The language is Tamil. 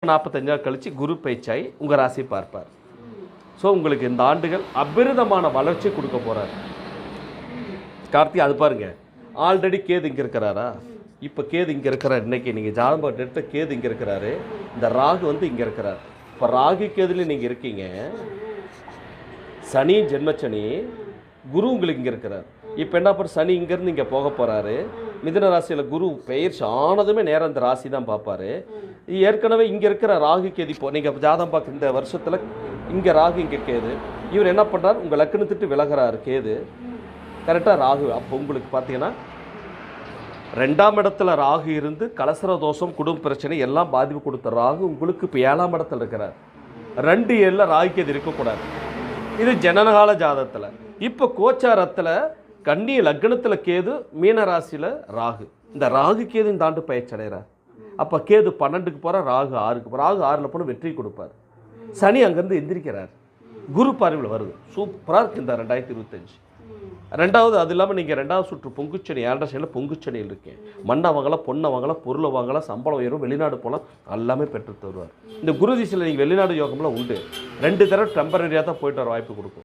45 கழிச்சு குரு பயிற்சியாகி உங்கள் ராசி பார்ப்பார். ஸோ உங்களுக்கு இந்த ஆண்டுகள் அபிரிதமான வளர்ச்சி கொடுக்க போகிறார். கார்த்தி அது பாருங்க, ஆல்ரெடி கேது இங்கே இருக்கிறாரா? இப்போ கேது இங்கே இருக்கிறார். இன்னைக்கு நீங்கள் ஜாதகம் பார்த்துட்டு கேது இங்கே இருக்கிறாரு, இந்த ராகு வந்து இங்கே இருக்கிறார். இப்போ ராகு கேதுல நீங்கள் இருக்கீங்க, சனி ஜென்மச்சனி, குரு உங்களுக்கு இங்கே இருக்கிறார். இப்போ என்ன பண்ணுற, சனி இங்கேருந்து இங்கே போக போகிறாரு. மிதுன ராசியில் குரு பயிற்சி ஆனதுமே நேரம் இந்த ராசி தான் பார்ப்பார். ஏற்கனவே இங்கே இருக்கிற ராகு கேது, இப்போ நீங்கள் ஜாதகம் பார்க்க இந்த வருஷத்தில் இங்கே ராகு இங்கே கேது, இவர் என்ன பண்ணுறார், உங்கள் லக்னத்துட்டு விலகிறாரு கேது, கரெக்டாக ராகு. அப்போ உங்களுக்கு பார்த்தீங்கன்னா 2ஆம் இடத்துல ராகு இருந்து கலசர தோஷம், குடும்ப பிரச்சனை எல்லாம் பாதிப்பு கொடுத்த ராகு உங்களுக்கு இப்போ 7ஆம் இடத்துல இருக்கிறார். 2 7 ராகு கேது இருக்கக்கூடாது. இது ஜனனகால ஜாதகத்தில். இப்போ கோச்சாரத்தில் கன்னி லக்னத்தில் கேது, மீன ராசியில் ராகு. இந்த ராகு கேது இந்த ஆண்டு பயிற்சி அடைகிறார். அப்போ கேது 12க்கு போகிறார், ராகு 6க்கு, ராகு 6ல் போன வெற்றி கொடுப்பார். சனி அங்கேருந்து எந்திரிக்கிறார், குரு பார்வையில் வருது. சூப்பராக இருக்குது இந்த 2025. ரெண்டாவது அது இல்லாமல் நீங்கள் 2வது சுற்று பொங்குச்சனி, 7 சைடில் பொங்குச்சனியில் இருக்கேன். மண்ணை வாங்கலாம், பொண்ணை வாங்கலாம், பொருளை வாங்கலாம், சம்பளம் உயரும், வெளிநாடு போகலாம், எல்லாமே பெற்று தருவார். இந்த குரு திசையில் நீங்கள் வெளிநாடு யோகம்லாம் உண்டு. 2 தடவை டெம்பரரியாக தான் போயிட்டு வர வாய்ப்பு கொடுக்கும்.